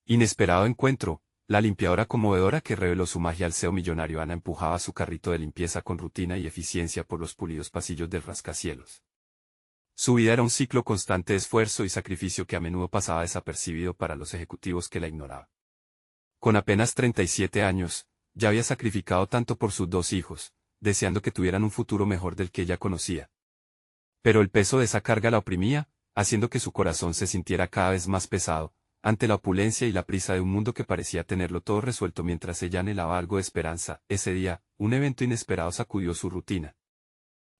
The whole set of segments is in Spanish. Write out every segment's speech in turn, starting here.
Inesperado encuentro. La limpiadora conmovedora que reveló su magia al CEO millonario. Ana empujaba su carrito de limpieza con rutina y eficiencia por los pulidos pasillos del rascacielos. Su vida era un ciclo constante de esfuerzo y sacrificio que a menudo pasaba desapercibido para los ejecutivos que la ignoraban. Con apenas 37 años, ya había sacrificado tanto por sus dos hijos, deseando que tuvieran un futuro mejor del que ella conocía. Pero el peso de esa carga la oprimía, haciendo que su corazón se sintiera cada vez más pesado, ante la opulencia y la prisa de un mundo que parecía tenerlo todo resuelto mientras ella anhelaba algo de esperanza. Ese día, un evento inesperado sacudió su rutina.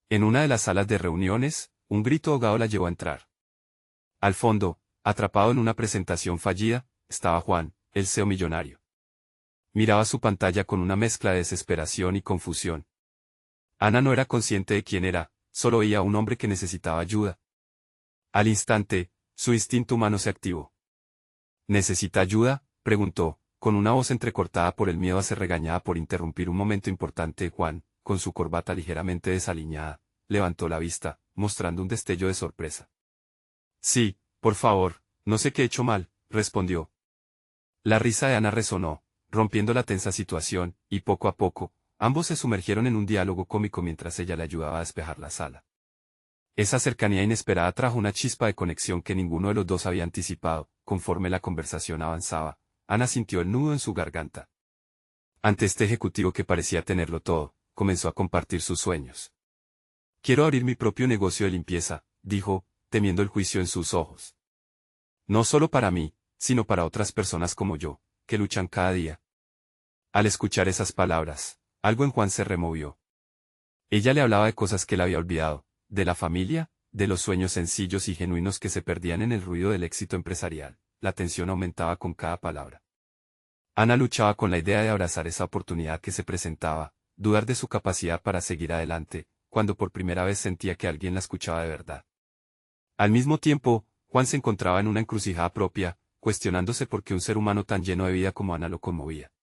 En una de las salas de reuniones, un grito ahogado la llevó a entrar. Al fondo, atrapado en una presentación fallida, estaba Juan, el CEO millonario. Miraba su pantalla con una mezcla de desesperación y confusión. Ana no era consciente de quién era, solo veía a un hombre que necesitaba ayuda. Al instante, su instinto humano se activó. ¿Necesita ayuda?, preguntó, con una voz entrecortada por el miedo a ser regañada por interrumpir un momento importante. Juan, con su corbata ligeramente desaliñada, levantó la vista, mostrando un destello de sorpresa. Sí, por favor, no sé qué he hecho mal, respondió. La risa de Ana resonó, rompiendo la tensa situación, y poco a poco, ambos se sumergieron en un diálogo cómico mientras ella le ayudaba a despejar la sala. Esa cercanía inesperada trajo una chispa de conexión que ninguno de los dos había anticipado. Conforme la conversación avanzaba, Ana sintió el nudo en su garganta. Ante este ejecutivo que parecía tenerlo todo, comenzó a compartir sus sueños. Quiero abrir mi propio negocio de limpieza, dijo, temiendo el juicio en sus ojos. No solo para mí, sino para otras personas como yo, que luchan cada día. Al escuchar esas palabras, algo en Juan se removió. Ella le hablaba de cosas que él había olvidado, de la familia, de los sueños sencillos y genuinos que se perdían en el ruido del éxito empresarial. La tensión aumentaba con cada palabra. Ana luchaba con la idea de abrazar esa oportunidad que se presentaba, dudar de su capacidad para seguir adelante, cuando por primera vez sentía que alguien la escuchaba de verdad. Al mismo tiempo, Juan se encontraba en una encrucijada propia, cuestionándose por qué un ser humano tan lleno de vida como Ana lo conmovía.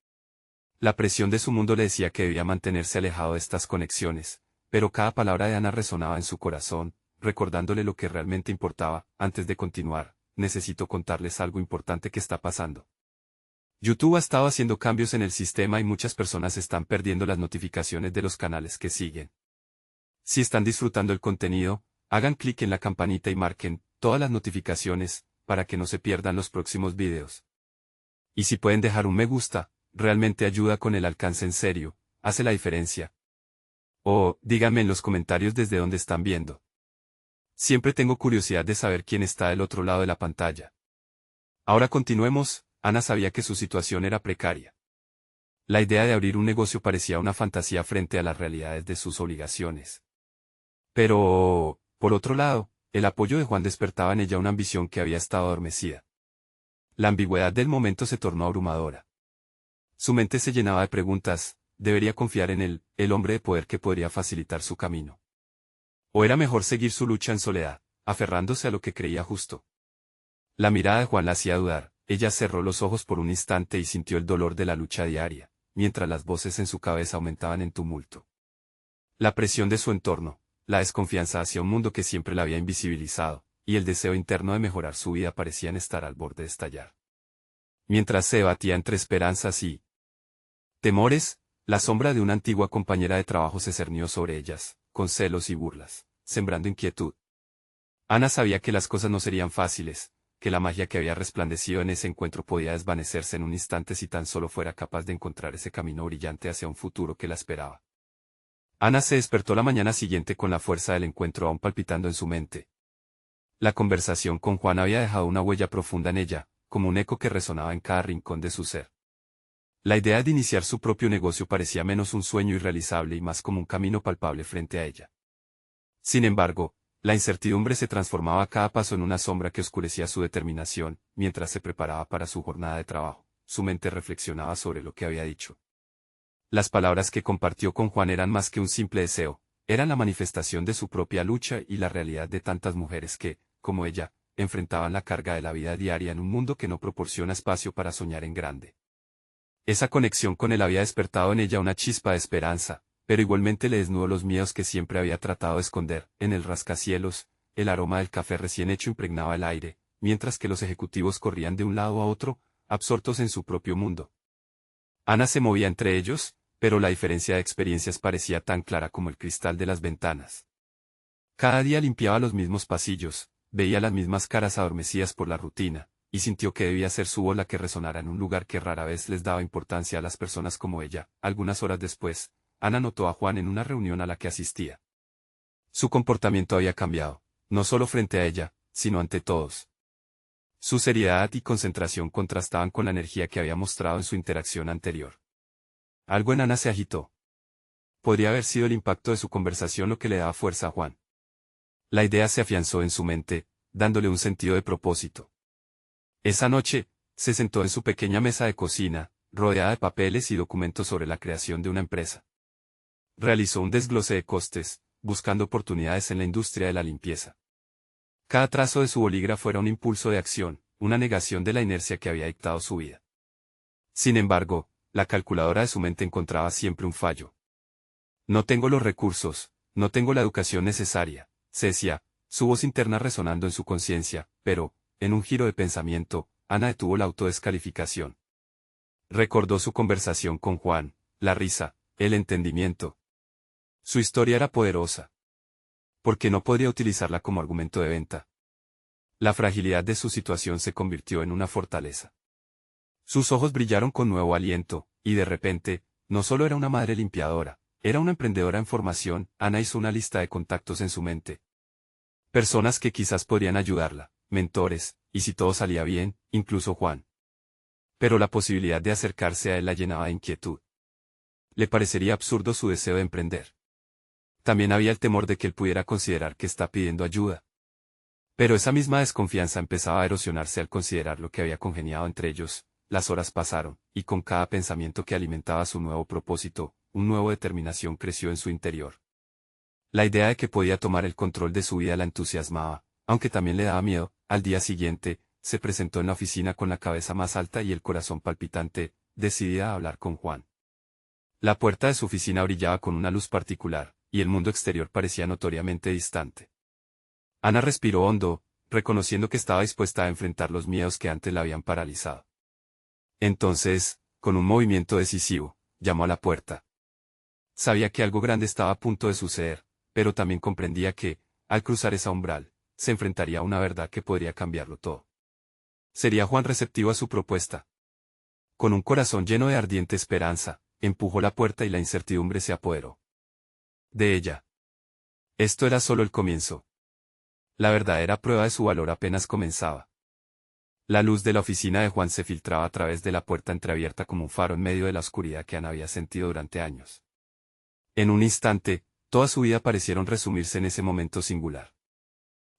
La presión de su mundo le decía que debía mantenerse alejado de estas conexiones, pero cada palabra de Ana resonaba en su corazón, recordándole lo que realmente importaba. Antes de continuar, necesito contarles algo importante que está pasando. YouTube ha estado haciendo cambios en el sistema y muchas personas están perdiendo las notificaciones de los canales que siguen. Si están disfrutando el contenido, hagan clic en la campanita y marquen todas las notificaciones, para que no se pierdan los próximos videos. Y si pueden dejar un me gusta, realmente ayuda con el alcance. En serio, hace la diferencia. O, díganme en los comentarios desde dónde están viendo. Siempre tengo curiosidad de saber quién está del otro lado de la pantalla. Ahora continuemos. Ana sabía que su situación era precaria. La idea de abrir un negocio parecía una fantasía frente a las realidades de sus obligaciones. Pero, por otro lado, el apoyo de Juan despertaba en ella una ambición que había estado adormecida. La ambigüedad del momento se tornó abrumadora. Su mente se llenaba de preguntas. ¿Debería confiar en él, el hombre de poder que podría facilitar su camino? ¿O era mejor seguir su lucha en soledad, aferrándose a lo que creía justo? La mirada de Juan la hacía dudar. Ella cerró los ojos por un instante y sintió el dolor de la lucha diaria, mientras las voces en su cabeza aumentaban en tumulto. La presión de su entorno, la desconfianza hacia un mundo que siempre la había invisibilizado, y el deseo interno de mejorar su vida parecían estar al borde de estallar. Mientras se debatía entre esperanzas y temores, la sombra de una antigua compañera de trabajo se cernió sobre ellas, con celos y burlas, sembrando inquietud. Ana sabía que las cosas no serían fáciles, que la magia que había resplandecido en ese encuentro podía desvanecerse en un instante si tan solo fuera capaz de encontrar ese camino brillante hacia un futuro que la esperaba. Ana se despertó la mañana siguiente con la fuerza del encuentro aún palpitando en su mente. La conversación con Juan había dejado una huella profunda en ella, como un eco que resonaba en cada rincón de su ser. La idea de iniciar su propio negocio parecía menos un sueño irrealizable y más como un camino palpable frente a ella. Sin embargo, la incertidumbre se transformaba a cada paso en una sombra que oscurecía su determinación. Mientras se preparaba para su jornada de trabajo, su mente reflexionaba sobre lo que había dicho. Las palabras que compartió con Juan eran más que un simple deseo, eran la manifestación de su propia lucha y la realidad de tantas mujeres que, como ella, enfrentaban la carga de la vida diaria en un mundo que no proporciona espacio para soñar en grande. Esa conexión con él había despertado en ella una chispa de esperanza, pero igualmente le desnudó los miedos que siempre había tratado de esconder. En el rascacielos, el aroma del café recién hecho impregnaba el aire, mientras que los ejecutivos corrían de un lado a otro, absortos en su propio mundo. Ana se movía entre ellos, pero la diferencia de experiencias parecía tan clara como el cristal de las ventanas. Cada día limpiaba los mismos pasillos, veía las mismas caras adormecidas por la rutina, y sintió que debía ser su voz la que resonara en un lugar que rara vez les daba importancia a las personas como ella. Algunas horas después, Ana notó a Juan en una reunión a la que asistía. Su comportamiento había cambiado, no solo frente a ella, sino ante todos. Su seriedad y concentración contrastaban con la energía que había mostrado en su interacción anterior. Algo en Ana se agitó. Podría haber sido el impacto de su conversación lo que le daba fuerza a Juan. La idea se afianzó en su mente, dándole un sentido de propósito. Esa noche, se sentó en su pequeña mesa de cocina, rodeada de papeles y documentos sobre la creación de una empresa. Realizó un desglose de costes, buscando oportunidades en la industria de la limpieza. Cada trazo de su bolígrafo era un impulso de acción, una negación de la inercia que había dictado su vida. Sin embargo, la calculadora de su mente encontraba siempre un fallo. No tengo los recursos, no tengo la educación necesaria, se decía, su voz interna resonando en su conciencia, pero, en un giro de pensamiento, Ana detuvo la autodescalificación. Recordó su conversación con Juan, la risa, el entendimiento. Su historia era poderosa. ¿Por qué no podría utilizarla como argumento de venta? La fragilidad de su situación se convirtió en una fortaleza. Sus ojos brillaron con nuevo aliento, y de repente, no solo era una madre limpiadora, era una emprendedora en formación. Ana hizo una lista de contactos en su mente. Personas que quizás podrían ayudarla, mentores, y si todo salía bien, incluso Juan. Pero la posibilidad de acercarse a él la llenaba de inquietud. Le parecería absurdo su deseo de emprender. También había el temor de que él pudiera considerar que está pidiendo ayuda. Pero esa misma desconfianza empezaba a erosionarse al considerar lo que había congeniado entre ellos. Las horas pasaron, y con cada pensamiento que alimentaba su nuevo propósito, una nueva determinación creció en su interior. La idea de que podía tomar el control de su vida la entusiasmaba, aunque también le daba miedo. Al día siguiente, se presentó en la oficina con la cabeza más alta y el corazón palpitante, decidida a hablar con Juan. La puerta de su oficina brillaba con una luz particular, y el mundo exterior parecía notoriamente distante. Ana respiró hondo, reconociendo que estaba dispuesta a enfrentar los miedos que antes la habían paralizado. Entonces, con un movimiento decisivo, llamó a la puerta. Sabía que algo grande estaba a punto de suceder, pero también comprendía que, al cruzar esa umbral, se enfrentaría a una verdad que podría cambiarlo todo. ¿Sería Juan receptivo a su propuesta? Con un corazón lleno de ardiente esperanza, empujó la puerta y la incertidumbre se apoderó de ella. Esto era solo el comienzo. La verdadera prueba de su valor apenas comenzaba. La luz de la oficina de Juan se filtraba a través de la puerta entreabierta como un faro en medio de la oscuridad que Ana había sentido durante años. En un instante, toda su vida parecieron resumirse en ese momento singular.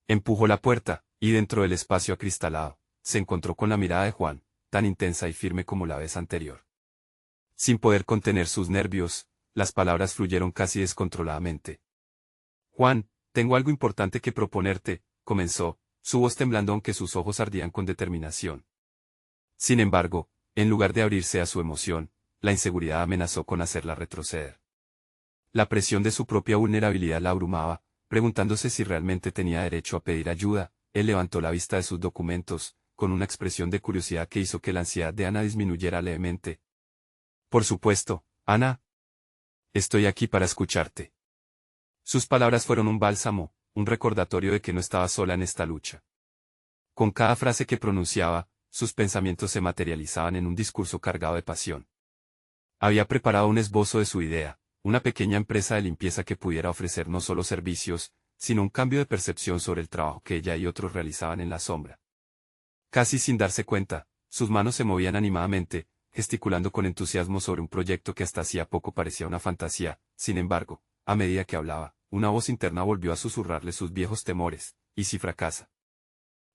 Empujó la puerta, y dentro del espacio acristalado, se encontró con la mirada de Juan, tan intensa y firme como la vez anterior. Sin poder contener sus nervios, las palabras fluyeron casi descontroladamente. Juan, tengo algo importante que proponerte, comenzó, su voz temblando aunque sus ojos ardían con determinación. Sin embargo, en lugar de abrirse a su emoción, la inseguridad amenazó con hacerla retroceder. La presión de su propia vulnerabilidad la abrumaba, preguntándose si realmente tenía derecho a pedir ayuda. Él levantó la vista de sus documentos, con una expresión de curiosidad que hizo que la ansiedad de Ana disminuyera levemente. Por supuesto, Ana. Estoy aquí para escucharte. Sus palabras fueron un bálsamo, un recordatorio de que no estaba sola en esta lucha. Con cada frase que pronunciaba, sus pensamientos se materializaban en un discurso cargado de pasión. Había preparado un esbozo de su idea, una pequeña empresa de limpieza que pudiera ofrecer no solo servicios, sino un cambio de percepción sobre el trabajo que ella y otros realizaban en la sombra. Casi sin darse cuenta, sus manos se movían animadamente, gesticulando con entusiasmo sobre un proyecto que hasta hacía poco parecía una fantasía. Sin embargo, a medida que hablaba, una voz interna volvió a susurrarle sus viejos temores. ¿Y si fracasa?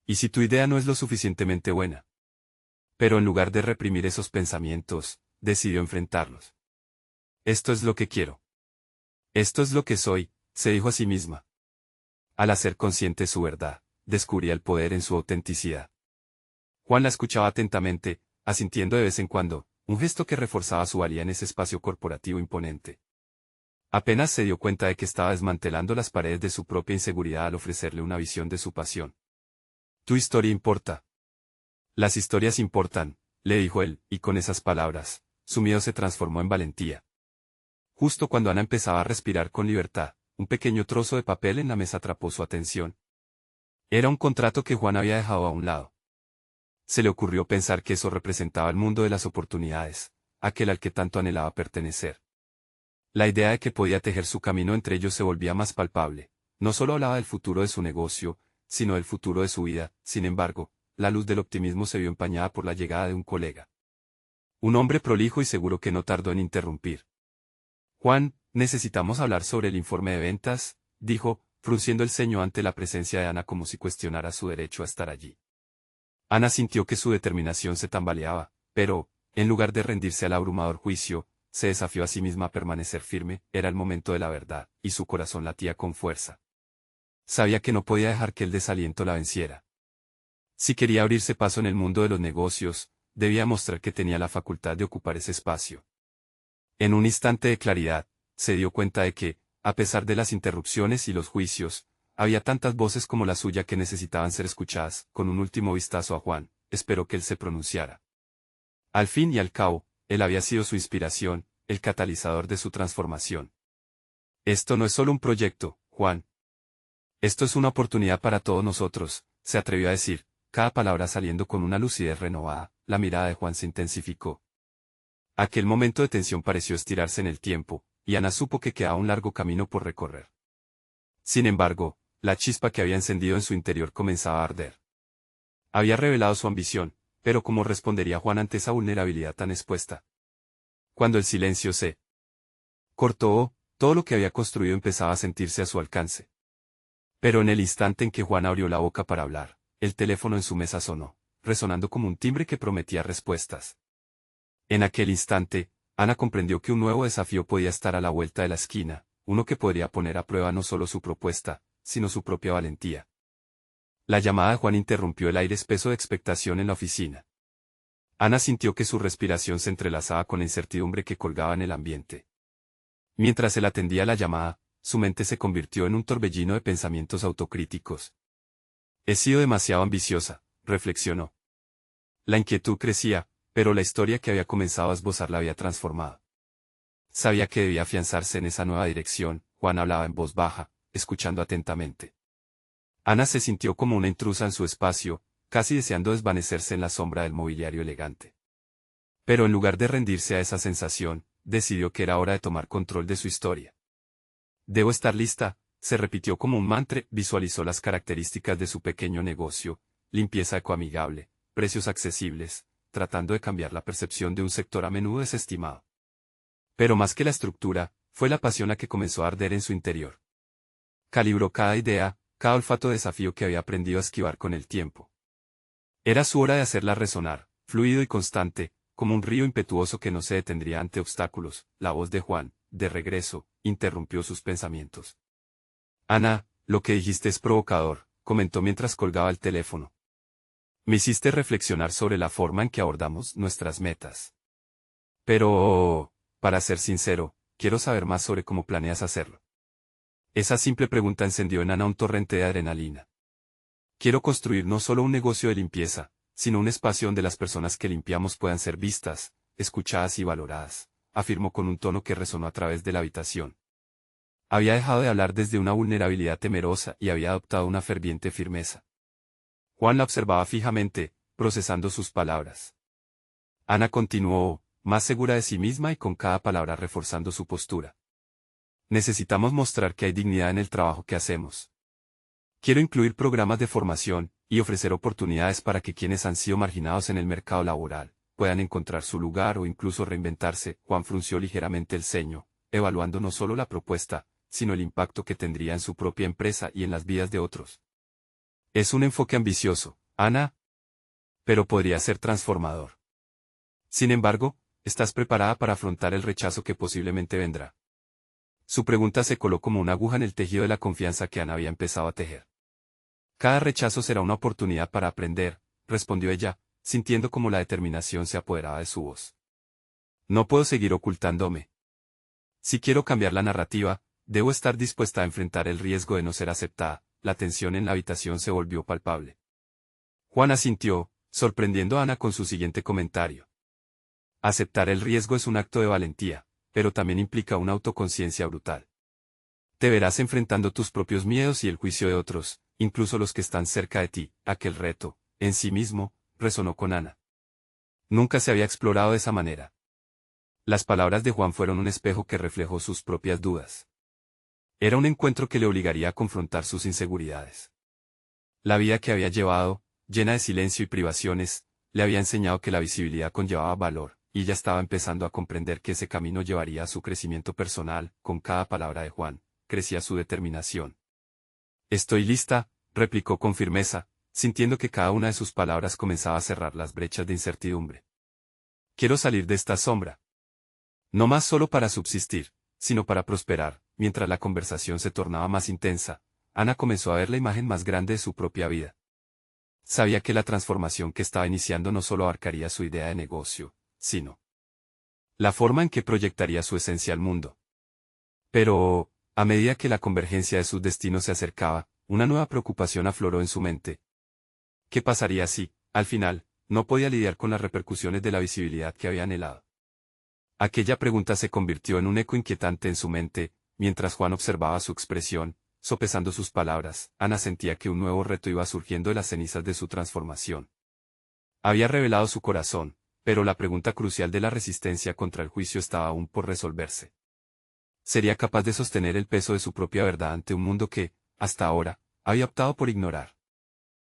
¿Y si tu idea no es lo suficientemente buena? Pero en lugar de reprimir esos pensamientos, decidió enfrentarlos. Esto es lo que quiero. Esto es lo que soy, se dijo a sí misma. Al hacer consciente su verdad, descubría el poder en su autenticidad. Juan la escuchaba atentamente, asintiendo de vez en cuando, un gesto que reforzaba su valía en ese espacio corporativo imponente. Apenas se dio cuenta de que estaba desmantelando las paredes de su propia inseguridad al ofrecerle una visión de su pasión. Tu historia importa. Las historias importan, le dijo él, y con esas palabras, su miedo se transformó en valentía. Justo cuando Ana empezaba a respirar con libertad, un pequeño trozo de papel en la mesa atrapó su atención. Era un contrato que Juan había dejado a un lado. Se le ocurrió pensar que eso representaba el mundo de las oportunidades, aquel al que tanto anhelaba pertenecer. La idea de que podía tejer su camino entre ellos se volvía más palpable. No solo hablaba del futuro de su negocio, sino del futuro de su vida. Sin embargo, la luz del optimismo se vio empañada por la llegada de un colega. Un hombre prolijo y seguro que no tardó en interrumpir. Juan, necesitamos hablar sobre el informe de ventas, dijo, frunciendo el ceño ante la presencia de Ana como si cuestionara su derecho a estar allí. Ana sintió que su determinación se tambaleaba, pero, en lugar de rendirse al abrumador juicio, se desafió a sí misma a permanecer firme. Era el momento de la verdad, y su corazón latía con fuerza. Sabía que no podía dejar que el desaliento la venciera. Si quería abrirse paso en el mundo de los negocios, debía mostrar que tenía la facultad de ocupar ese espacio. En un instante de claridad, se dio cuenta de que, a pesar de las interrupciones y los juicios, había tantas voces como la suya que necesitaban ser escuchadas. Con un último vistazo a Juan, esperó que él se pronunciara. Al fin y al cabo, él había sido su inspiración, el catalizador de su transformación. Esto no es solo un proyecto, Juan. Esto es una oportunidad para todos nosotros, se atrevió a decir, cada palabra saliendo con una lucidez renovada. La mirada de Juan se intensificó. Aquel momento de tensión pareció estirarse en el tiempo, y Ana supo que quedaba un largo camino por recorrer. Sin embargo, la chispa que había encendido en su interior comenzaba a arder. Había revelado su ambición, pero ¿cómo respondería Juan ante esa vulnerabilidad tan expuesta? Cuando el silencio se cortó, todo lo que había construido empezaba a sentirse a su alcance. Pero en el instante en que Juan abrió la boca para hablar, el teléfono en su mesa sonó, resonando como un timbre que prometía respuestas. En aquel instante, Ana comprendió que un nuevo desafío podía estar a la vuelta de la esquina, uno que podría poner a prueba no solo su propuesta, sino su propia valentía. La llamada de Juan interrumpió el aire espeso de expectación en la oficina. Ana sintió que su respiración se entrelazaba con la incertidumbre que colgaba en el ambiente. Mientras él atendía la llamada, su mente se convirtió en un torbellino de pensamientos autocríticos. He sido demasiado ambiciosa, reflexionó. La inquietud crecía, pero la historia que había comenzado a esbozar la había transformado. Sabía que debía afianzarse en esa nueva dirección. Juan hablaba en voz baja, escuchando atentamente. Ana se sintió como una intrusa en su espacio, casi deseando desvanecerse en la sombra del mobiliario elegante. Pero en lugar de rendirse a esa sensación, decidió que era hora de tomar control de su historia. Debo estar lista, se repitió como un mantra. Visualizó las características de su pequeño negocio: limpieza ecoamigable, precios accesibles, tratando de cambiar la percepción de un sector a menudo desestimado. Pero más que la estructura, fue la pasión la que comenzó a arder en su interior. Calibró cada idea, cada olfato de desafío que había aprendido a esquivar con el tiempo. Era su hora de hacerla resonar, fluido y constante, como un río impetuoso que no se detendría ante obstáculos. La voz de Juan, de regreso, interrumpió sus pensamientos. Ana, lo que dijiste es provocador, comentó mientras colgaba el teléfono. Me hiciste reflexionar sobre la forma en que abordamos nuestras metas. Pero, para ser sincero, quiero saber más sobre cómo planeas hacerlo. Esa simple pregunta encendió en Ana un torrente de adrenalina. Quiero construir no solo un negocio de limpieza, sino un espacio donde las personas que limpiamos puedan ser vistas, escuchadas y valoradas, afirmó con un tono que resonó a través de la habitación. Había dejado de hablar desde una vulnerabilidad temerosa y había adoptado una ferviente firmeza. Juan la observaba fijamente, procesando sus palabras. Ana continuó, más segura de sí misma y con cada palabra reforzando su postura. Necesitamos mostrar que hay dignidad en el trabajo que hacemos. Quiero incluir programas de formación y ofrecer oportunidades para que quienes han sido marginados en el mercado laboral puedan encontrar su lugar o incluso reinventarse. Juan frunció ligeramente el ceño, evaluando no solo la propuesta, sino el impacto que tendría en su propia empresa y en las vidas de otros. Es un enfoque ambicioso, Ana, pero podría ser transformador. Sin embargo, ¿estás preparada para afrontar el rechazo que posiblemente vendrá? Su pregunta se coló como una aguja en el tejido de la confianza que Ana había empezado a tejer. Cada rechazo será una oportunidad para aprender, respondió ella, sintiendo como la determinación se apoderaba de su voz. No puedo seguir ocultándome. Si quiero cambiar la narrativa, debo estar dispuesta a enfrentar el riesgo de no ser aceptada. La tensión en la habitación se volvió palpable. Juan asintió, sorprendiendo a Ana con su siguiente comentario. Aceptar el riesgo es un acto de valentía, pero también implica una autoconciencia brutal. Te verás enfrentando tus propios miedos y el juicio de otros, incluso los que están cerca de ti. Aquel reto, en sí mismo, resonó con Ana. Nunca se había explorado de esa manera. Las palabras de Juan fueron un espejo que reflejó sus propias dudas. Era un encuentro que le obligaría a confrontar sus inseguridades. La vida que había llevado, llena de silencio y privaciones, le había enseñado que la visibilidad conllevaba valor, y ya estaba empezando a comprender que ese camino llevaría a su crecimiento personal. Con cada palabra de Juan, crecía su determinación. Estoy lista, replicó con firmeza, sintiendo que cada una de sus palabras comenzaba a cerrar las brechas de incertidumbre. Quiero salir de esta sombra. No más solo para subsistir, sino para prosperar. Mientras la conversación se tornaba más intensa, Ana comenzó a ver la imagen más grande de su propia vida. Sabía que la transformación que estaba iniciando no solo abarcaría su idea de negocio, sino la forma en que proyectaría su esencia al mundo. Pero, a medida que la convergencia de sus destinos se acercaba, una nueva preocupación afloró en su mente. ¿Qué pasaría si, al final, no podía lidiar con las repercusiones de la visibilidad que había anhelado? Aquella pregunta se convirtió en un eco inquietante en su mente. Mientras Juan observaba su expresión, sopesando sus palabras, Ana sentía que un nuevo reto iba surgiendo de las cenizas de su transformación. Había revelado su corazón, pero la pregunta crucial de la resistencia contra el juicio estaba aún por resolverse. ¿Sería capaz de sostener el peso de su propia verdad ante un mundo que, hasta ahora, había optado por ignorar?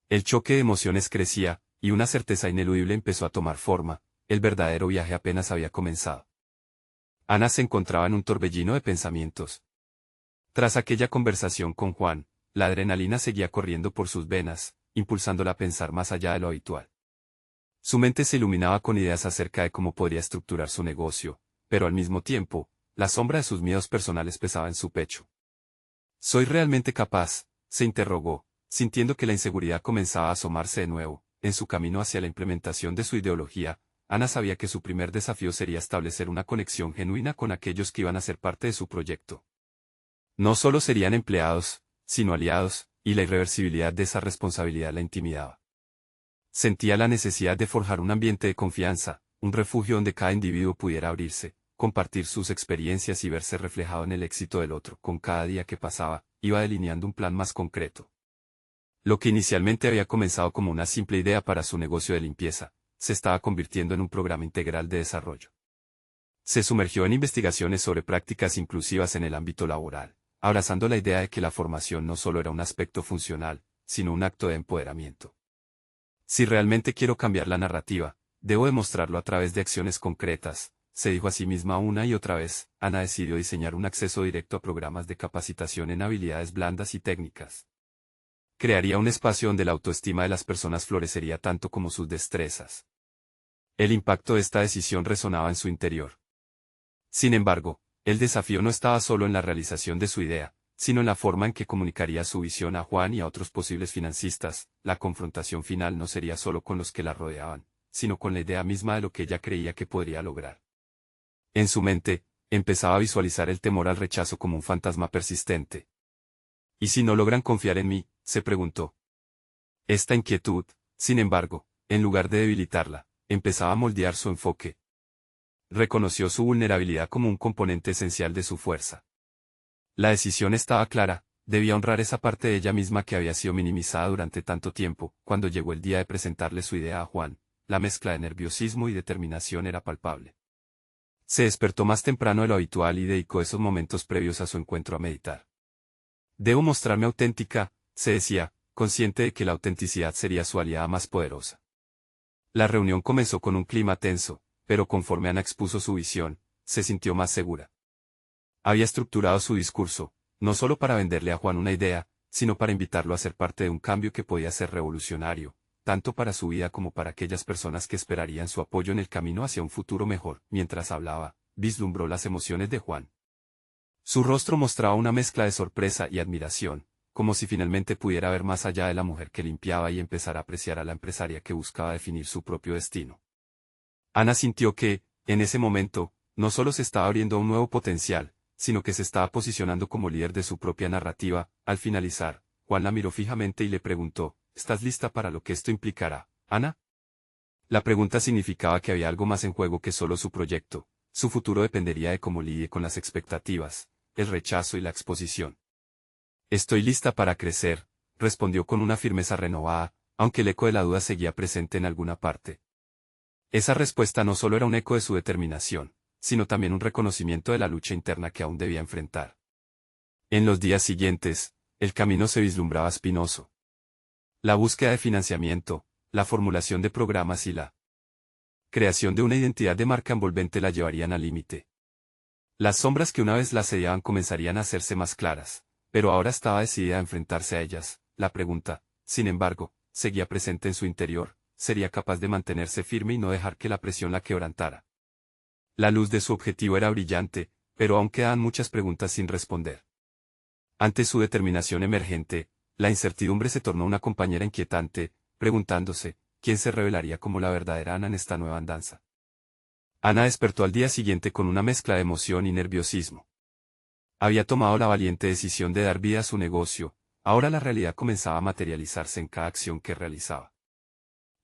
El choque de emociones crecía, y una certeza ineludible empezó a tomar forma. El verdadero viaje apenas había comenzado. Ana se encontraba en un torbellino de pensamientos. Tras aquella conversación con Juan, la adrenalina seguía corriendo por sus venas, impulsándola a pensar más allá de lo habitual. Su mente se iluminaba con ideas acerca de cómo podría estructurar su negocio, pero al mismo tiempo, la sombra de sus miedos personales pesaba en su pecho. ¿Soy realmente capaz?, se interrogó, sintiendo que la inseguridad comenzaba a asomarse de nuevo. En su camino hacia la implementación de su ideología, Ana sabía que su primer desafío sería establecer una conexión genuina con aquellos que iban a ser parte de su proyecto. No solo serían empleados, sino aliados, y la irreversibilidad de esa responsabilidad la intimidaba. Sentía la necesidad de forjar un ambiente de confianza, un refugio donde cada individuo pudiera abrirse, compartir sus experiencias y verse reflejado en el éxito del otro. Con cada día que pasaba, iba delineando un plan más concreto. Lo que inicialmente había comenzado como una simple idea para su negocio de limpieza, se estaba convirtiendo en un programa integral de desarrollo. Se sumergió en investigaciones sobre prácticas inclusivas en el ámbito laboral, abrazando la idea de que la formación no solo era un aspecto funcional, sino un acto de empoderamiento. Si realmente quiero cambiar la narrativa, debo demostrarlo a través de acciones concretas, se dijo a sí misma una y otra vez. Ana decidió diseñar un acceso directo a programas de capacitación en habilidades blandas y técnicas. Crearía un espacio donde la autoestima de las personas florecería tanto como sus destrezas. El impacto de esta decisión resonaba en su interior. Sin embargo, el desafío no estaba solo en la realización de su idea, sino en la forma en que comunicaría su visión a Juan y a otros posibles financistas. La confrontación final no sería solo con los que la rodeaban, sino con la idea misma de lo que ella creía que podría lograr. En su mente, empezaba a visualizar el temor al rechazo como un fantasma persistente. ¿Y si no logran confiar en mí?, se preguntó. Esta inquietud, sin embargo, en lugar de debilitarla, empezaba a moldear su enfoque. Reconoció su vulnerabilidad como un componente esencial de su fuerza. La decisión estaba clara, debía honrar esa parte de ella misma que había sido minimizada durante tanto tiempo. Cuando llegó el día de presentarle su idea a Juan, la mezcla de nerviosismo y determinación era palpable. Se despertó más temprano de lo habitual y dedicó esos momentos previos a su encuentro a meditar. Debo mostrarme auténtica, se decía, consciente de que la autenticidad sería su aliada más poderosa. La reunión comenzó con un clima tenso, pero conforme Ana expuso su visión, se sintió más segura. Había estructurado su discurso, no solo para venderle a Juan una idea, sino para invitarlo a ser parte de un cambio que podía ser revolucionario, tanto para su vida como para aquellas personas que esperarían su apoyo en el camino hacia un futuro mejor. Mientras hablaba, vislumbró las emociones de Juan. Su rostro mostraba una mezcla de sorpresa y admiración, como si finalmente pudiera ver más allá de la mujer que limpiaba y empezar a apreciar a la empresaria que buscaba definir su propio destino. Ana sintió que, en ese momento, no solo se estaba abriendo a un nuevo potencial, sino que se estaba posicionando como líder de su propia narrativa. Al finalizar, Juan la miró fijamente y le preguntó, ¿estás lista para lo que esto implicará, Ana? La pregunta significaba que había algo más en juego que solo su proyecto. Su futuro dependería de cómo lidie con las expectativas, el rechazo y la exposición. Estoy lista para crecer, respondió con una firmeza renovada, aunque el eco de la duda seguía presente en alguna parte. Esa respuesta no solo era un eco de su determinación, sino también un reconocimiento de la lucha interna que aún debía enfrentar. En los días siguientes, el camino se vislumbraba espinoso. La búsqueda de financiamiento, la formulación de programas y la creación de una identidad de marca envolvente la llevarían al límite. Las sombras que una vez la asediaban comenzarían a hacerse más claras, pero ahora estaba decidida a enfrentarse a ellas. La pregunta, sin embargo, seguía presente en su interior, sería capaz de mantenerse firme y no dejar que la presión la quebrantara. La luz de su objetivo era brillante, pero aún quedaban muchas preguntas sin responder. Ante su determinación emergente, la incertidumbre se tornó una compañera inquietante, preguntándose, ¿quién se revelaría como la verdadera Ana en esta nueva andanza? Ana despertó al día siguiente con una mezcla de emoción y nerviosismo. Había tomado la valiente decisión de dar vida a su negocio, ahora la realidad comenzaba a materializarse en cada acción que realizaba.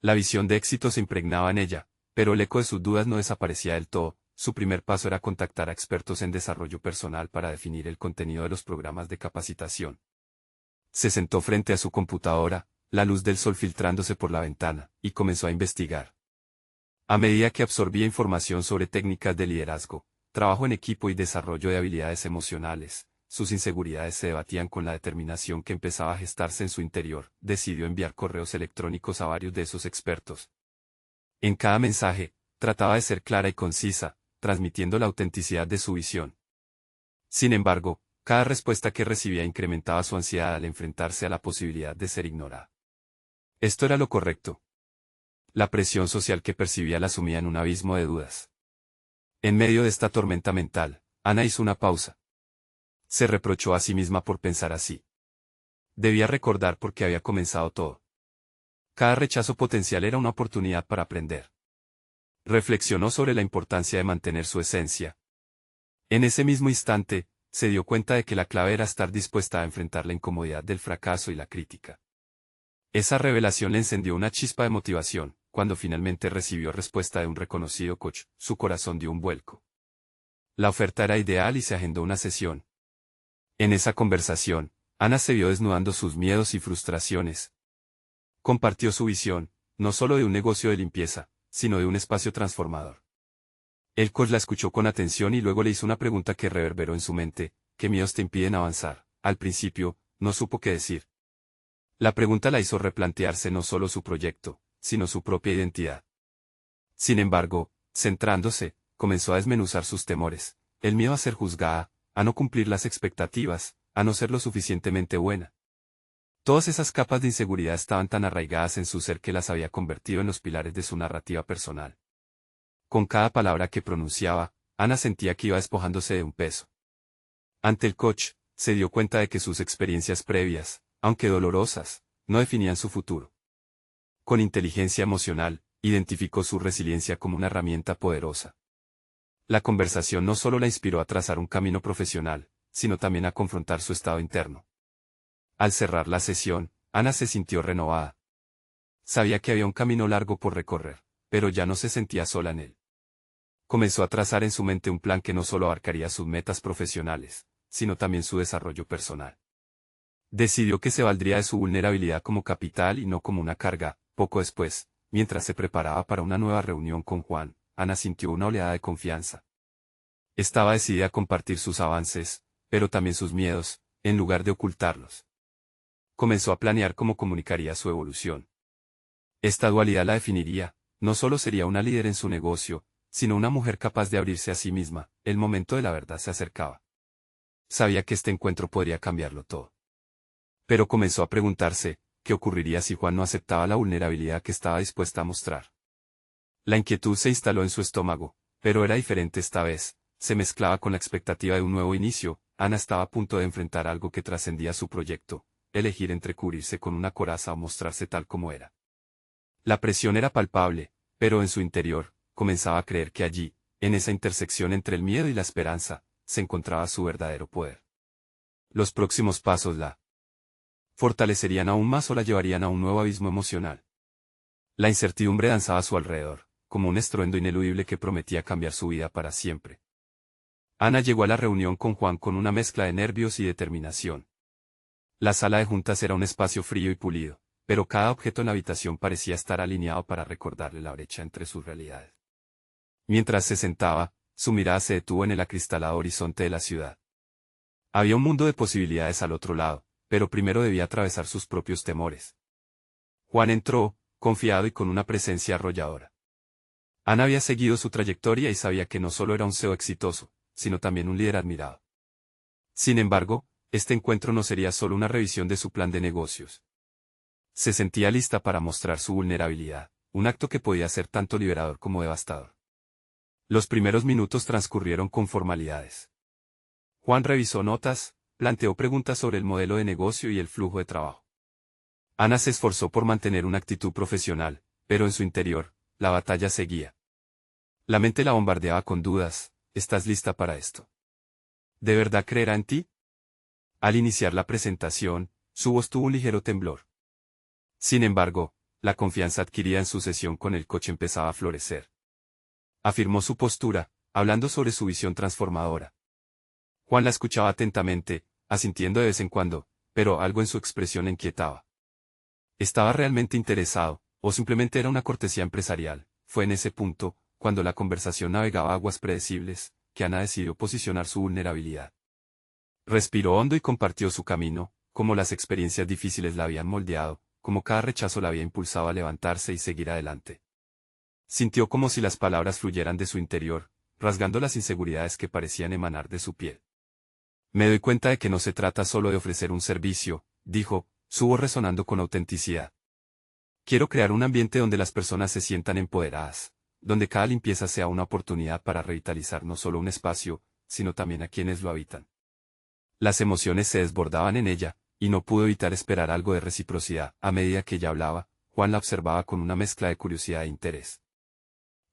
La visión de éxito se impregnaba en ella, pero el eco de sus dudas no desaparecía del todo. Su primer paso era contactar a expertos en desarrollo personal para definir el contenido de los programas de capacitación. Se sentó frente a su computadora, la luz del sol filtrándose por la ventana, y comenzó a investigar. A medida que absorbía información sobre técnicas de liderazgo, trabajo en equipo y desarrollo de habilidades emocionales, sus inseguridades se debatían con la determinación que empezaba a gestarse en su interior. Decidió enviar correos electrónicos a varios de esos expertos. En cada mensaje, trataba de ser clara y concisa, transmitiendo la autenticidad de su visión. Sin embargo, cada respuesta que recibía incrementaba su ansiedad al enfrentarse a la posibilidad de ser ignorada. Esto era lo correcto. La presión social que percibía la sumía en un abismo de dudas. En medio de esta tormenta mental, Ana hizo una pausa. Se reprochó a sí misma por pensar así. Debía recordar por qué había comenzado todo. Cada rechazo potencial era una oportunidad para aprender. Reflexionó sobre la importancia de mantener su esencia. En ese mismo instante, se dio cuenta de que la clave era estar dispuesta a enfrentar la incomodidad del fracaso y la crítica. Esa revelación le encendió una chispa de motivación. Cuando finalmente recibió respuesta de un reconocido coach, su corazón dio un vuelco. La oferta era ideal y se agendó una sesión. En esa conversación, Ana se vio desnudando sus miedos y frustraciones. Compartió su visión, no solo de un negocio de limpieza, sino de un espacio transformador. El coach la escuchó con atención y luego le hizo una pregunta que reverberó en su mente: ¿qué miedos te impiden avanzar? Al principio, no supo qué decir. La pregunta la hizo replantearse no solo su proyecto, sino su propia identidad. Sin embargo, centrándose, comenzó a desmenuzar sus temores: el miedo a ser juzgada, a no cumplir las expectativas, a no ser lo suficientemente buena. Todas esas capas de inseguridad estaban tan arraigadas en su ser que las había convertido en los pilares de su narrativa personal. Con cada palabra que pronunciaba, Ana sentía que iba despojándose de un peso. Ante el coach, se dio cuenta de que sus experiencias previas, aunque dolorosas, no definían su futuro. Con inteligencia emocional, identificó su resiliencia como una herramienta poderosa. La conversación no solo la inspiró a trazar un camino profesional, sino también a confrontar su estado interno. Al cerrar la sesión, Ana se sintió renovada. Sabía que había un camino largo por recorrer, pero ya no se sentía sola en él. Comenzó a trazar en su mente un plan que no solo abarcaría sus metas profesionales, sino también su desarrollo personal. Decidió que se valdría de su vulnerabilidad como capital y no como una carga. Poco después, mientras se preparaba para una nueva reunión con Juan, Ana sintió una oleada de confianza. Estaba decidida a compartir sus avances, pero también sus miedos, en lugar de ocultarlos. Comenzó a planear cómo comunicaría su evolución. Esta dualidad la definiría: no solo sería una líder en su negocio, sino una mujer capaz de abrirse a sí misma. El momento de la verdad se acercaba. Sabía que este encuentro podría cambiarlo todo. Pero comenzó a preguntarse, ¿qué ocurriría si Juan no aceptaba la vulnerabilidad que estaba dispuesta a mostrar? La inquietud se instaló en su estómago, pero era diferente esta vez. Se mezclaba con la expectativa de un nuevo inicio. Ana estaba a punto de enfrentar algo que trascendía su proyecto: elegir entre cubrirse con una coraza o mostrarse tal como era. La presión era palpable, pero en su interior, comenzaba a creer que allí, en esa intersección entre el miedo y la esperanza, se encontraba su verdadero poder. Los próximos pasos la fortalecerían aún más o la llevarían a un nuevo abismo emocional. La incertidumbre danzaba a su alrededor, como un estruendo ineludible que prometía cambiar su vida para siempre. Ana llegó a la reunión con Juan con una mezcla de nervios y determinación. La sala de juntas era un espacio frío y pulido, pero cada objeto en la habitación parecía estar alineado para recordarle la brecha entre sus realidades. Mientras se sentaba, su mirada se detuvo en el acristalado horizonte de la ciudad. Había un mundo de posibilidades al otro lado, pero primero debía atravesar sus propios temores. Juan entró, confiado y con una presencia arrolladora. Ana había seguido su trayectoria y sabía que no solo era un CEO exitoso, sino también un líder admirado. Sin embargo, este encuentro no sería solo una revisión de su plan de negocios. Se sentía lista para mostrar su vulnerabilidad, un acto que podía ser tanto liberador como devastador. Los primeros minutos transcurrieron con formalidades. Juan revisó notas, planteó preguntas sobre el modelo de negocio y el flujo de trabajo. Ana se esforzó por mantener una actitud profesional, pero en su interior, la batalla seguía. La mente la bombardeaba con dudas. ¿Estás lista para esto? ¿De verdad creerá en ti? Al iniciar la presentación, su voz tuvo un ligero temblor. Sin embargo, la confianza adquirida en su sesión con el coach empezaba a florecer. Afirmó su postura, hablando sobre su visión transformadora. Juan la escuchaba atentamente, asintiendo de vez en cuando, pero algo en su expresión le inquietaba. ¿Estaba realmente interesado, o simplemente era una cortesía empresarial? Fue en ese punto, cuando la conversación navegaba aguas predecibles, que Ana decidió posicionar su vulnerabilidad. Respiró hondo y compartió su camino, como las experiencias difíciles la habían moldeado, como cada rechazo la había impulsado a levantarse y seguir adelante. Sintió como si las palabras fluyeran de su interior, rasgando las inseguridades que parecían emanar de su piel. Me doy cuenta de que no se trata solo de ofrecer un servicio, dijo, su voz resonando con autenticidad. Quiero crear un ambiente donde las personas se sientan empoderadas, donde cada limpieza sea una oportunidad para revitalizar no solo un espacio, sino también a quienes lo habitan. Las emociones se desbordaban en ella, y no pudo evitar esperar algo de reciprocidad. A medida que ella hablaba, Juan la observaba con una mezcla de curiosidad e interés.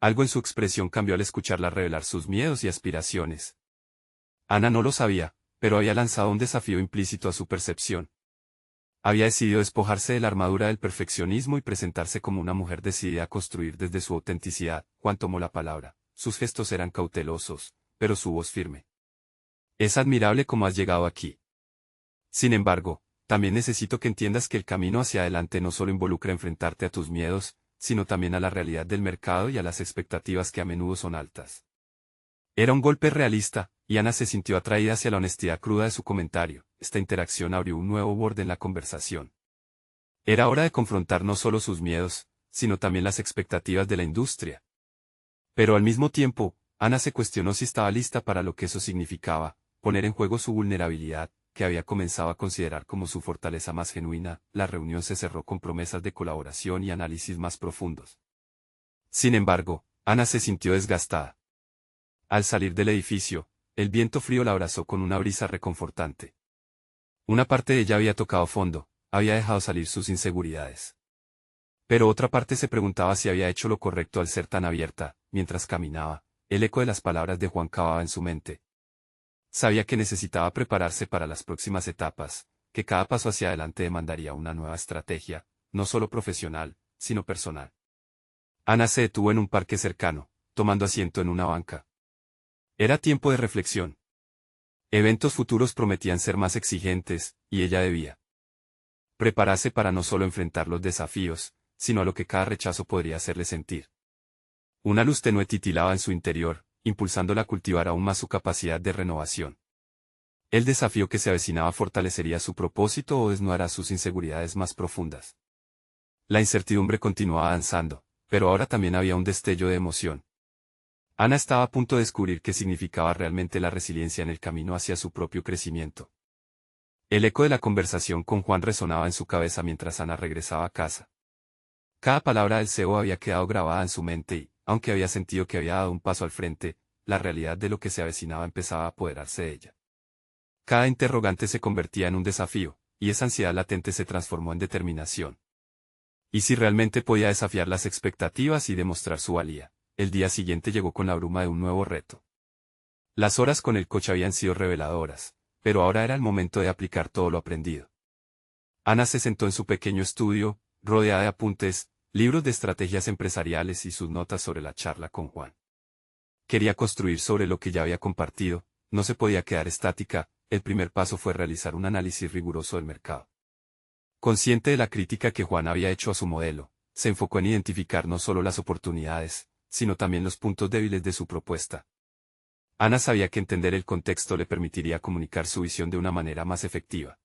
Algo en su expresión cambió al escucharla revelar sus miedos y aspiraciones. Ana no lo sabía, pero había lanzado un desafío implícito a su percepción. Había decidido despojarse de la armadura del perfeccionismo y presentarse como una mujer decidida a construir desde su autenticidad. Juan tomó la palabra. Sus gestos eran cautelosos, pero su voz firme. Es admirable cómo has llegado aquí. Sin embargo, también necesito que entiendas que el camino hacia adelante no solo involucra enfrentarte a tus miedos, sino también a la realidad del mercado y a las expectativas que a menudo son altas. Era un golpe realista, y Ana se sintió atraída hacia la honestidad cruda de su comentario. Esta interacción abrió un nuevo borde en la conversación. Era hora de confrontar no solo sus miedos, sino también las expectativas de la industria. Pero al mismo tiempo, Ana se cuestionó si estaba lista para lo que eso significaba, poner en juego su vulnerabilidad, que había comenzado a considerar como su fortaleza más genuina. La reunión se cerró con promesas de colaboración y análisis más profundos. Sin embargo, Ana se sintió desgastada. Al salir del edificio, el viento frío la abrazó con una brisa reconfortante. Una parte de ella había tocado fondo, había dejado salir sus inseguridades. Pero otra parte se preguntaba si había hecho lo correcto al ser tan abierta. Mientras caminaba, el eco de las palabras de Juan cavaba en su mente. Sabía que necesitaba prepararse para las próximas etapas, que cada paso hacia adelante demandaría una nueva estrategia, no solo profesional, sino personal. Ana se detuvo en un parque cercano, tomando asiento en una banca. Era tiempo de reflexión. Eventos futuros prometían ser más exigentes, y ella debía prepararse para no solo enfrentar los desafíos, sino a lo que cada rechazo podría hacerle sentir. Una luz tenue titilaba en su interior, impulsándola a cultivar aún más su capacidad de renovación. El desafío que se avecinaba fortalecería su propósito o desnudará sus inseguridades más profundas. La incertidumbre continuaba avanzando, pero ahora también había un destello de emoción. Ana estaba a punto de descubrir qué significaba realmente la resiliencia en el camino hacia su propio crecimiento. El eco de la conversación con Juan resonaba en su cabeza mientras Ana regresaba a casa. Cada palabra del CEO había quedado grabada en su mente y, aunque había sentido que había dado un paso al frente, la realidad de lo que se avecinaba empezaba a apoderarse de ella. Cada interrogante se convertía en un desafío, y esa ansiedad latente se transformó en determinación. ¿Y si realmente podía desafiar las expectativas y demostrar su valía? El día siguiente llegó con la bruma de un nuevo reto. Las horas con el coach habían sido reveladoras, pero ahora era el momento de aplicar todo lo aprendido. Ana se sentó en su pequeño estudio, rodeada de apuntes, libros de estrategias empresariales y sus notas sobre la charla con Juan. Quería construir sobre lo que ya había compartido, no se podía quedar estática, el primer paso fue realizar un análisis riguroso del mercado. Consciente de la crítica que Juan había hecho a su modelo, se enfocó en identificar no solo las oportunidades, sino también los puntos débiles de su propuesta. Ana sabía que entender el contexto le permitiría comunicar su visión de una manera más efectiva.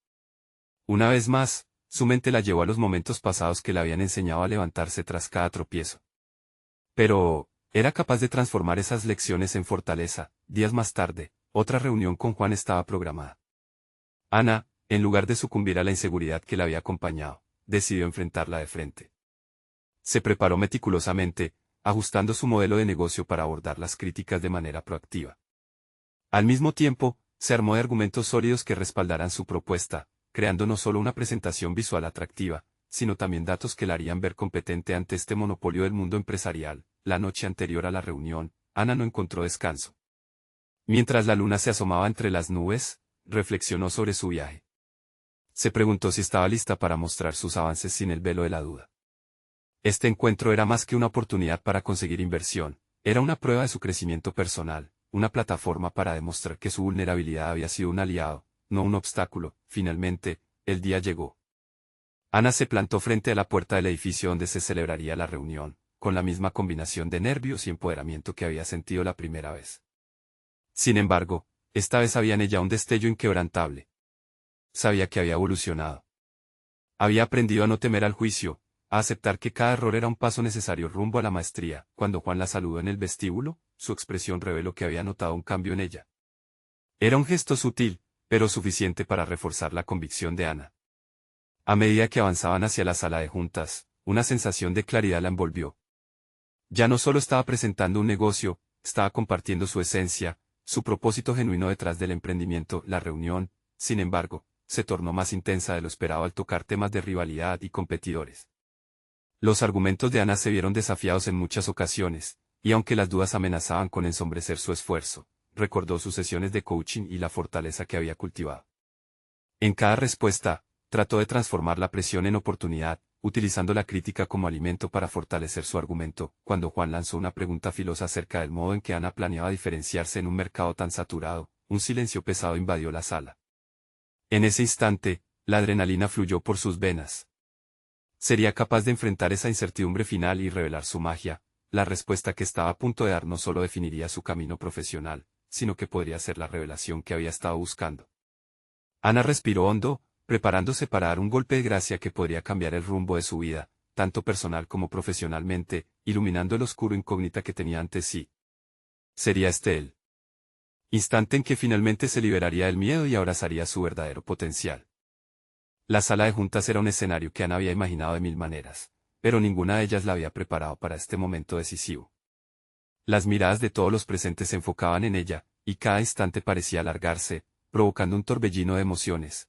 Una vez más, su mente la llevó a los momentos pasados que le habían enseñado a levantarse tras cada tropiezo. Pero, era capaz de transformar esas lecciones en fortaleza. Días más tarde, otra reunión con Juan estaba programada. Ana, en lugar de sucumbir a la inseguridad que la había acompañado, decidió enfrentarla de frente. Se preparó meticulosamente, ajustando su modelo de negocio para abordar las críticas de manera proactiva. Al mismo tiempo, se armó de argumentos sólidos que respaldaran su propuesta, creando no solo una presentación visual atractiva, sino también datos que la harían ver competente ante este monopolio del mundo empresarial. La noche anterior a la reunión, Ana no encontró descanso. Mientras la luna se asomaba entre las nubes, reflexionó sobre su viaje. Se preguntó si estaba lista para mostrar sus avances sin el velo de la duda. Este encuentro era más que una oportunidad para conseguir inversión, era una prueba de su crecimiento personal, una plataforma para demostrar que su vulnerabilidad había sido un aliado, no un obstáculo. Finalmente, el día llegó. Ana se plantó frente a la puerta del edificio donde se celebraría la reunión, con la misma combinación de nervios y empoderamiento que había sentido la primera vez. Sin embargo, esta vez había en ella un destello inquebrantable. Sabía que había evolucionado. Había aprendido a no temer al juicio, a aceptar que cada error era un paso necesario rumbo a la maestría. Cuando Juan la saludó en el vestíbulo, su expresión reveló que había notado un cambio en ella. Era un gesto sutil, pero suficiente para reforzar la convicción de Ana. A medida que avanzaban hacia la sala de juntas, una sensación de claridad la envolvió. Ya no solo estaba presentando un negocio, estaba compartiendo su esencia, su propósito genuino detrás del emprendimiento. La reunión, sin embargo, se tornó más intensa de lo esperado al tocar temas de rivalidad y competidores. Los argumentos de Ana se vieron desafiados en muchas ocasiones, y aunque las dudas amenazaban con ensombrecer su esfuerzo, recordó sus sesiones de coaching y la fortaleza que había cultivado. En cada respuesta, trató de transformar la presión en oportunidad, utilizando la crítica como alimento para fortalecer su argumento. Cuando Juan lanzó una pregunta filosa acerca del modo en que Ana planeaba diferenciarse en un mercado tan saturado, un silencio pesado invadió la sala. En ese instante, la adrenalina fluyó por sus venas. ¿Sería capaz de enfrentar esa incertidumbre final y revelar su magia? La respuesta que estaba a punto de dar no solo definiría su camino profesional, sino que podría ser la revelación que había estado buscando. Ana respiró hondo, preparándose para dar un golpe de gracia que podría cambiar el rumbo de su vida, tanto personal como profesionalmente, iluminando el oscuro incógnita que tenía ante sí. Sería este el instante en que finalmente se liberaría del miedo y abrazaría su verdadero potencial. La sala de juntas era un escenario que Ana había imaginado de mil maneras, pero ninguna de ellas la había preparado para este momento decisivo. Las miradas de todos los presentes se enfocaban en ella, y cada instante parecía alargarse, provocando un torbellino de emociones.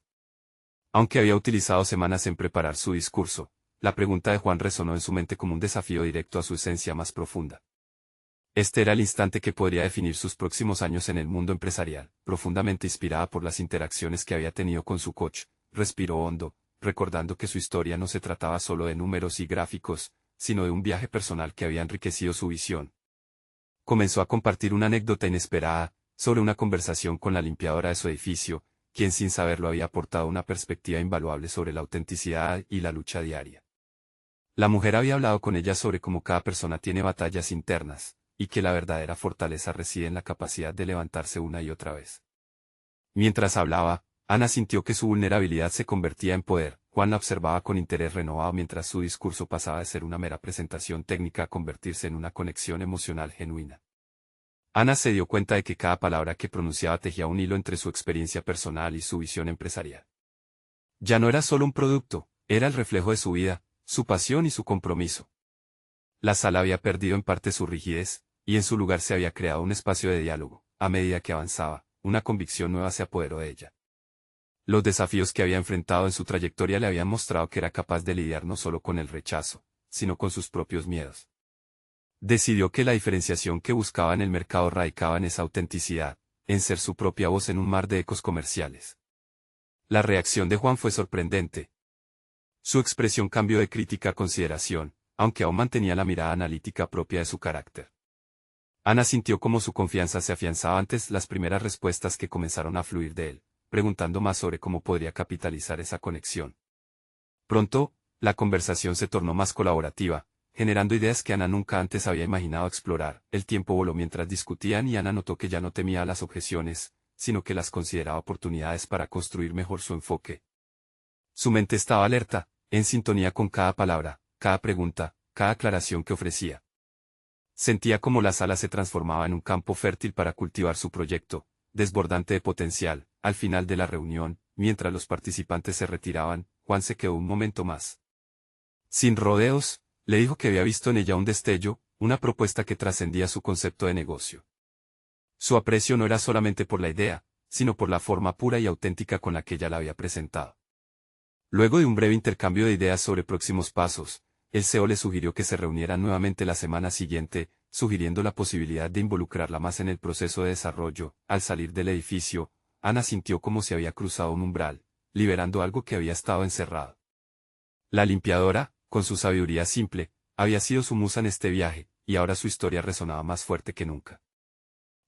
Aunque había utilizado semanas en preparar su discurso, la pregunta de Juan resonó en su mente como un desafío directo a su esencia más profunda. Este era el instante que podría definir sus próximos años en el mundo empresarial. Profundamente inspirada por las interacciones que había tenido con su coach, respiró hondo, recordando que su historia no se trataba solo de números y gráficos, sino de un viaje personal que había enriquecido su visión. Comenzó a compartir una anécdota inesperada, sobre una conversación con la limpiadora de su edificio, quien sin saberlo había aportado una perspectiva invaluable sobre la autenticidad y la lucha diaria. La mujer había hablado con ella sobre cómo cada persona tiene batallas internas, y que la verdadera fortaleza reside en la capacidad de levantarse una y otra vez. Mientras hablaba, Ana sintió que su vulnerabilidad se convertía en poder. Juan la observaba con interés renovado mientras su discurso pasaba de ser una mera presentación técnica a convertirse en una conexión emocional genuina. Ana se dio cuenta de que cada palabra que pronunciaba tejía un hilo entre su experiencia personal y su visión empresarial. Ya no era solo un producto, era el reflejo de su vida, su pasión y su compromiso. La sala había perdido en parte su rigidez, y en su lugar se había creado un espacio de diálogo. A medida que avanzaba, una convicción nueva se apoderó de ella. Los desafíos que había enfrentado en su trayectoria le habían mostrado que era capaz de lidiar no solo con el rechazo, sino con sus propios miedos. Decidió que la diferenciación que buscaba en el mercado radicaba en esa autenticidad, en ser su propia voz en un mar de ecos comerciales. La reacción de Juan fue sorprendente. Su expresión cambió de crítica a consideración, aunque aún mantenía la mirada analítica propia de su carácter. Ana sintió como su confianza se afianzaba ante las primeras respuestas que comenzaron a fluir de él, preguntando más sobre cómo podría capitalizar esa conexión. Pronto, la conversación se tornó más colaborativa, generando ideas que Ana nunca antes había imaginado explorar. El tiempo voló mientras discutían y Ana notó que ya no temía las objeciones, sino que las consideraba oportunidades para construir mejor su enfoque. Su mente estaba alerta, en sintonía con cada palabra, cada pregunta, cada aclaración que ofrecía. Sentía como la sala se transformaba en un campo fértil para cultivar su proyecto, desbordante de potencial. Al final de la reunión, mientras los participantes se retiraban, Juan se quedó un momento más. Sin rodeos, le dijo que había visto en ella un destello, una propuesta que trascendía su concepto de negocio. Su aprecio no era solamente por la idea, sino por la forma pura y auténtica con la que ella la había presentado. Luego de un breve intercambio de ideas sobre próximos pasos, el CEO le sugirió que se reunieran nuevamente la semana siguiente, sugiriendo la posibilidad de involucrarla más en el proceso de desarrollo. Al salir del edificio, Ana sintió como si había cruzado un umbral, liberando algo que había estado encerrado. La limpiadora, con su sabiduría simple, había sido su musa en este viaje, y ahora su historia resonaba más fuerte que nunca.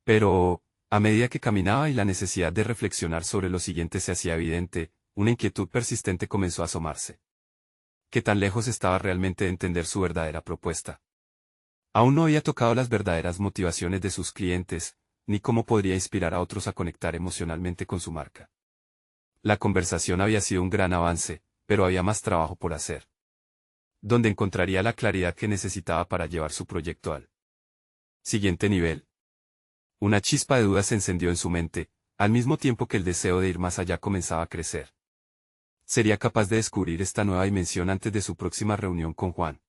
Pero, a medida que caminaba y la necesidad de reflexionar sobre lo siguiente se hacía evidente, una inquietud persistente comenzó a asomarse. ¿Qué tan lejos estaba realmente de entender su verdadera propuesta? Aún no había tocado las verdaderas motivaciones de sus clientes, ni cómo podría inspirar a otros a conectar emocionalmente con su marca. La conversación había sido un gran avance, pero había más trabajo por hacer. ¿Dónde encontraría la claridad que necesitaba para llevar su proyecto al siguiente nivel? Una chispa de duda se encendió en su mente, al mismo tiempo que el deseo de ir más allá comenzaba a crecer. ¿Sería capaz de descubrir esta nueva dimensión antes de su próxima reunión con Juan?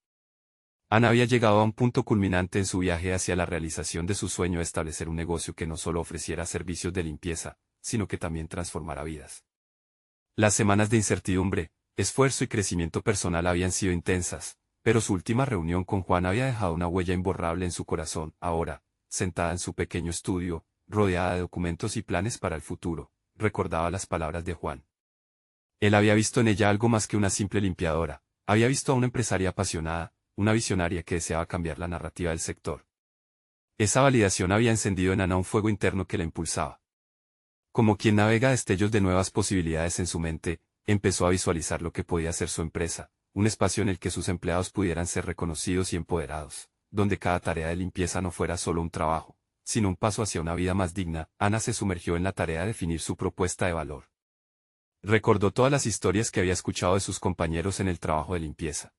Ana había llegado a un punto culminante en su viaje hacia la realización de su sueño de establecer un negocio que no solo ofreciera servicios de limpieza, sino que también transformara vidas. Las semanas de incertidumbre, esfuerzo y crecimiento personal habían sido intensas, pero su última reunión con Juan había dejado una huella imborrable en su corazón. Ahora, sentada en su pequeño estudio, rodeada de documentos y planes para el futuro, recordaba las palabras de Juan. Él había visto en ella algo más que una simple limpiadora, había visto a una empresaria apasionada, una visionaria que deseaba cambiar la narrativa del sector. Esa validación había encendido en Ana un fuego interno que la impulsaba. Como quien navega destellos de nuevas posibilidades en su mente, empezó a visualizar lo que podía ser su empresa, un espacio en el que sus empleados pudieran ser reconocidos y empoderados, donde cada tarea de limpieza no fuera solo un trabajo, sino un paso hacia una vida más digna. Ana se sumergió en la tarea de definir su propuesta de valor. Recordó todas las historias que había escuchado de sus compañeros en el trabajo de limpieza.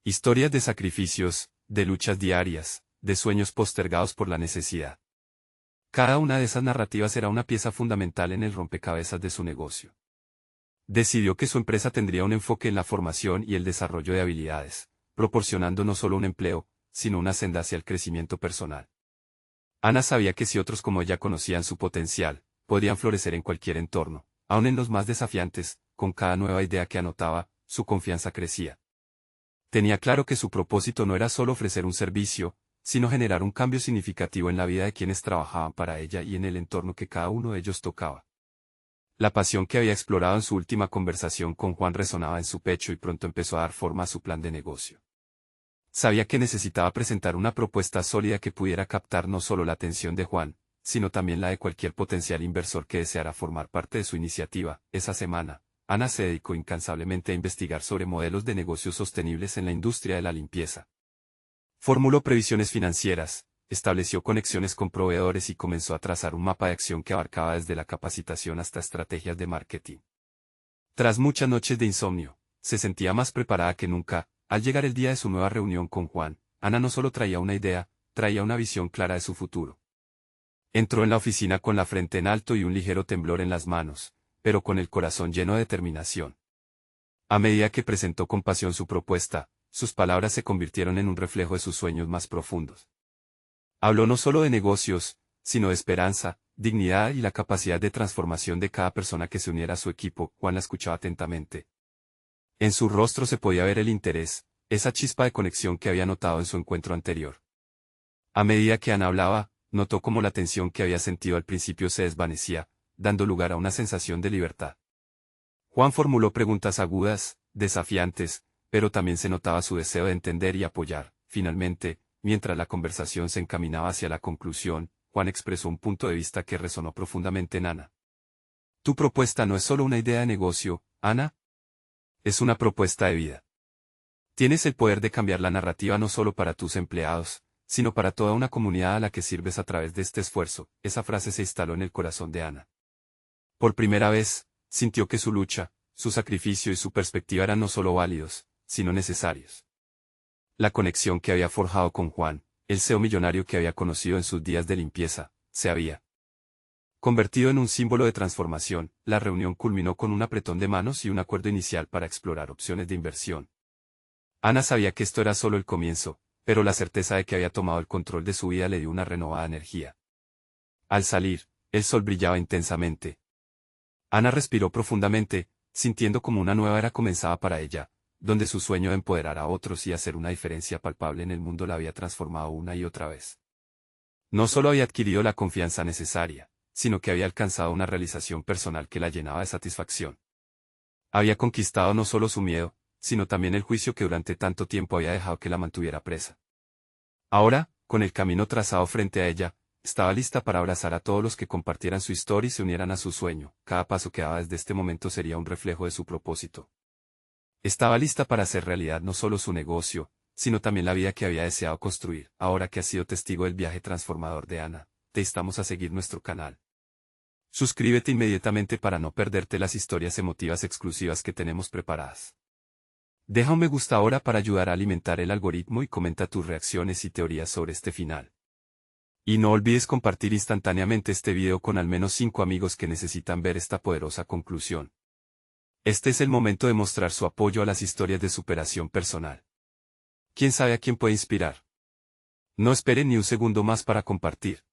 Historias de sacrificios, de luchas diarias, de sueños postergados por la necesidad. Cada una de esas narrativas era una pieza fundamental en el rompecabezas de su negocio. Decidió que su empresa tendría un enfoque en la formación y el desarrollo de habilidades, proporcionando no solo un empleo, sino una senda hacia el crecimiento personal. Ana sabía que si otros como ella conocían su potencial, podrían florecer en cualquier entorno, aun en los más desafiantes. Con cada nueva idea que anotaba, su confianza crecía. Tenía claro que su propósito no era solo ofrecer un servicio, sino generar un cambio significativo en la vida de quienes trabajaban para ella y en el entorno que cada uno de ellos tocaba. La pasión que había explorado en su última conversación con Juan resonaba en su pecho y pronto empezó a dar forma a su plan de negocio. Sabía que necesitaba presentar una propuesta sólida que pudiera captar no solo la atención de Juan, sino también la de cualquier potencial inversor que deseara formar parte de su iniciativa. Esa semana, Ana se dedicó incansablemente a investigar sobre modelos de negocios sostenibles en la industria de la limpieza. Formuló previsiones financieras, estableció conexiones con proveedores y comenzó a trazar un mapa de acción que abarcaba desde la capacitación hasta estrategias de marketing. Tras muchas noches de insomnio, se sentía más preparada que nunca. Al llegar el día de su nueva reunión con Juan, Ana no solo traía una idea, traía una visión clara de su futuro. Entró en la oficina con la frente en alto y un ligero temblor en las manos, pero con el corazón lleno de determinación. A medida que presentó con pasión su propuesta, sus palabras se convirtieron en un reflejo de sus sueños más profundos. Habló no solo de negocios, sino de esperanza, dignidad y la capacidad de transformación de cada persona que se uniera a su equipo. Juan la escuchaba atentamente. En su rostro se podía ver el interés, esa chispa de conexión que había notado en su encuentro anterior. A medida que Ana hablaba, notó cómo la tensión que había sentido al principio se desvanecía, dando lugar a una sensación de libertad. Juan formuló preguntas agudas, desafiantes, pero también se notaba su deseo de entender y apoyar. Finalmente, mientras la conversación se encaminaba hacia la conclusión, Juan expresó un punto de vista que resonó profundamente en Ana. Tu propuesta no es solo una idea de negocio, Ana. Es una propuesta de vida. Tienes el poder de cambiar la narrativa no solo para tus empleados, sino para toda una comunidad a la que sirves a través de este esfuerzo. Esa frase se instaló en el corazón de Ana. Por primera vez, sintió que su lucha, su sacrificio y su perspectiva eran no solo válidos, sino necesarios. La conexión que había forjado con Juan, el CEO millonario que había conocido en sus días de limpieza, se había convertido en un símbolo de transformación. La reunión culminó con un apretón de manos y un acuerdo inicial para explorar opciones de inversión. Ana sabía que esto era solo el comienzo, pero la certeza de que había tomado el control de su vida le dio una renovada energía. Al salir, el sol brillaba intensamente. Ana respiró profundamente, sintiendo como una nueva era comenzaba para ella, donde su sueño de empoderar a otros y hacer una diferencia palpable en el mundo la había transformado una y otra vez. No solo había adquirido la confianza necesaria, sino que había alcanzado una realización personal que la llenaba de satisfacción. Había conquistado no solo su miedo, sino también el juicio que durante tanto tiempo había dejado que la mantuviera presa. Ahora, con el camino trazado frente a ella, estaba lista para abrazar a todos los que compartieran su historia y se unieran a su sueño. Cada paso que daba desde este momento sería un reflejo de su propósito. Estaba lista para hacer realidad no solo su negocio, sino también la vida que había deseado construir. Ahora que has sido testigo del viaje transformador de Ana, te instamos a seguir nuestro canal. Suscríbete inmediatamente para no perderte las historias emotivas exclusivas que tenemos preparadas. Deja un me gusta ahora para ayudar a alimentar el algoritmo y comenta tus reacciones y teorías sobre este final. Y no olvides compartir instantáneamente este video con al menos 5 amigos que necesitan ver esta poderosa conclusión. Este es el momento de mostrar su apoyo a las historias de superación personal. ¿Quién sabe a quién puede inspirar? No espere ni un segundo más para compartir.